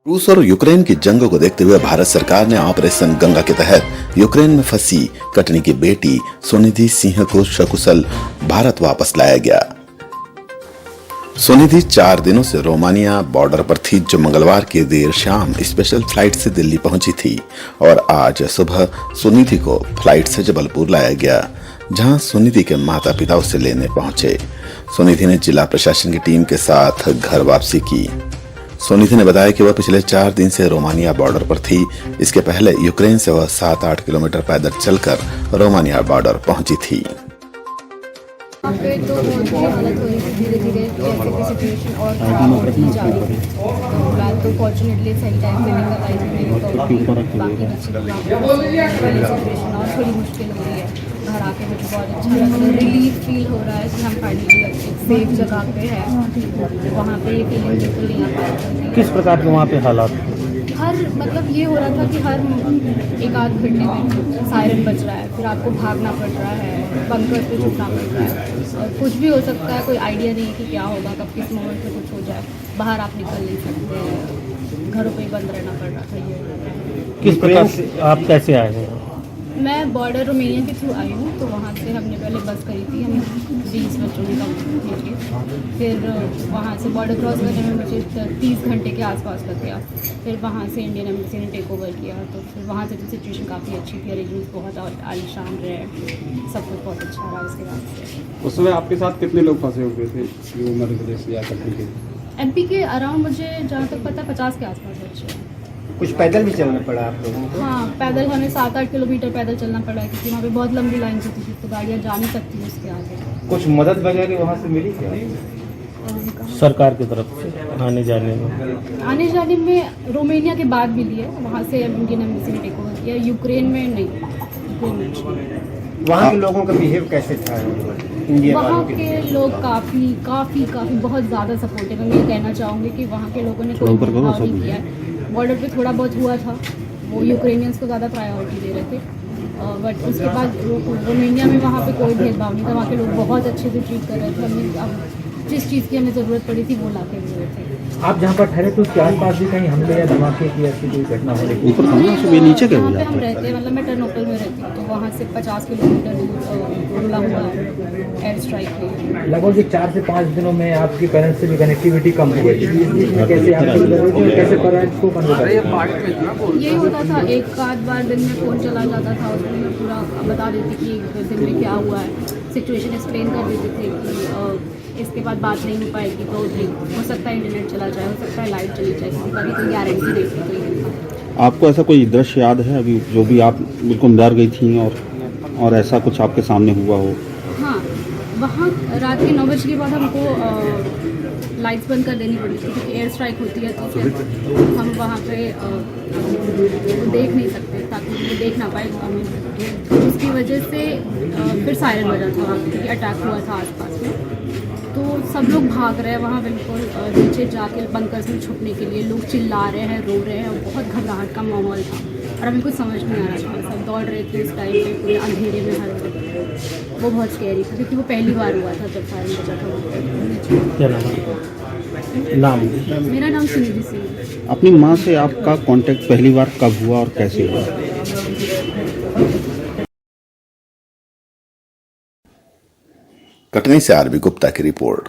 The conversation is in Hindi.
रूस और यूक्रेन की जंग को देखते हुए भारत सरकार ने ऑपरेशन गंगा के तहत यूक्रेन में फंसी कटनी की बेटी सुनिधि सिंह को सकुशल भारत वापस लाया गया। सुनिधि 4 दिनों से रोमानिया बॉर्डर पर थी, जो मंगलवार की देर शाम स्पेशल फ्लाइट से दिल्ली पहुंची थी और आज सुबह सुनिधि को फ्लाइट से जबलपुर लाया गया, जहां सुनिधि के माता पिता उसे लेने पहुंचे। सुनिधि ने जिला प्रशासन की टीम के साथ घर वापसी की। सुनिधि ने बताया कि वह पिछले 4 दिन से रोमानिया बॉर्डर पर थी। इसके पहले यूक्रेन से वह 7-8 किलोमीटर पैदल चलकर रोमानिया बॉर्डर पहुंची थी। तो बहुत बुरी हालत हो रही थी, धीरे धीरे जैसे कि सिचुएशन और खराब होती जा रही थी। तो फिलहाल तो फॉर्चुनेटली सही टाइम पे निकल आई थी मेरी, तो बाकी सिचुएशन और थोड़ी मुश्किल हो रही है। घर आके मुझे बहुत अच्छा लग रहा है, रिलीफ फील हो रहा है कि हम फाइनली एक सेफ जगह पे है। वहाँ पे ये फीलिंग बिल्कुल नहीं आ पा रही थी। किस प्रकार के वहाँ पे हालात? हर मतलब ये हो रहा था कि हर एक आध घंटे में सायरन बज रहा है, फिर आपको भागना पड़ रहा है, बंकर पे छुपना पड़ रहा है और कुछ भी हो सकता है, कोई आइडिया नहीं है कि क्या होगा, कब किस मोमेंट पे कुछ हो जाए। बाहर आप निकल नहीं सकते, घरों पे ही बंद रहना पड़ रहा था। ये किस प्रकार से आप कैसे आए हैं? मैं बॉर्डर रोमेनिया के थ्रू आई हूँ, तो वहाँ से हमने पहले बस करी थी, हमें 20 बच्चों ने कम। फिर वहाँ से बॉर्डर क्रॉस करने में मुझे 30 घंटे के आसपास लग गया। फिर वहाँ से इंडियन एम्बेसी ने टेक ओवर किया, तो फिर वहाँ से तो सिचुएशन काफ़ी अच्छी थी, अरेंजमेंट्स बहुत आलीशान रहे, सब कुछ बहुत अच्छा रहा। उसके बाद से उस समय आपके साथ कितने लोग फंसे हुए थे जो मध्य प्रदेश या कटनी के? MP के अराउंड मुझे जहाँ तक पता 50 के आसपास बच्चे हैं। कुछ पैदल भी चलना पड़ा आप लोगों को? हाँ, पैदल हमें 7-8 किलोमीटर पैदल चलना पड़ा है, क्योंकि वहाँ पे बहुत लंबी लाइन होती थी, तो गाड़ियाँ जा नहीं सकती उसके आगे। कुछ मदद वगैरह वहाँ से मिली क्या? सरकार की तरफ से आने जाने में रोमेनिया के बाद मिली है, वहाँ से इंडियन एम्बेसी ने टेक ओवर किया। यूक्रेन में नहीं, यूक्रेन में नहीं। वहाँ के लोगों का बिहेव कैसे था? इंडिया वहाँ वालों के लोग काफ़ी बहुत ज़्यादा सपोर्टिव है। मैं ये कहना चाहूँगी कि वहाँ के लोगों ने कोई भेदभाव नहीं किया है। बॉर्डर पे थोड़ा बहुत हुआ था, वो यूक्रेनियंस को ज़्यादा प्रायोरिटी दे रहे थे, बट उसके बाद रोमेनिया में वहाँ पे कोई भेदभाव नहीं था। वहाँ के लोग बहुत अच्छे से ट्रीट कर रहे थे। हमें अब जिस चीज़ की हमें ज़रूरत पड़ी थी वो ला के दे रहे थे। आप जहाँ पर ठहरे तो उसके आसपास भी कहीं हमले या धमाके की ऐसी कोई घटना हो रही? ऊपर नीचे जहाँ पे हम रहते हैं, मतलब मैं टर्नोपल में रहती हूँ, तो वहाँ से 50 किलोमीटर दूर रुला हुआ एयर स्ट्राइक हुई। लगभग 4 से 5 दिनों में आपकी पेरेंट्स से भी कनेक्टिविटी कम हो गई थी, कैसे कैसे पेरेंट्स को यही होता था, एक आध बार दिन में फ़ोन चला जाता था, उसमें मैं पूरा बता देती कि दिन में क्या हुआ है, सिचुएशन एक्सप्लेन कर देते थे कि इसके बाद बात नहीं हो पाएगी, तो हो सकता है इंटरनेट चला जाए, हो सकता है लाइट चली जाए, किसी बात की कोई गारंटी नहीं थी, कोई नहीं था। आपको ऐसा कोई दृश्य याद है अभी जो भी आप बिल्कुल डर गई थी और ऐसा कुछ आपके सामने हुआ हो? हाँ, वहाँ रात के 9 बजे के बाद हमको लाइट्स बंद कर देनी पड़ी थी, क्योंकि एयर स्ट्राइक होती है, तो फिर हम वहाँ पे देख नहीं सकते, ताकि वो देख ना पाए हमें। तो उसकी वजह से फिर सायरन बजा था वहाँ पे, क्योंकि अटैक हुआ था आसपास में। तो सब लोग भाग रहे हैं वहाँ, बिल्कुल नीचे जाके बंकर्स में छुपने के लिए लोग चिल्ला रहे हैं, रो रहे हैं, और बहुत घबराहट का माहौल था और हमें कुछ समझ नहीं आ रहा था। सब दौड़ रहे थे उस टाइम पे पूरे अंधेरे में हर वक्त। वो बहुत स्कैरी था, क्योंकि वो पहली बार हुआ था जब सायरन बजा था वहाँ। क्या नाम? मेरा नाम सुनिधि सिंह। अपनी माँ से आपका कांटेक्ट पहली बार कब हुआ और कैसे हुआ? कटनी से आरबी गुप्ता की रिपोर्ट।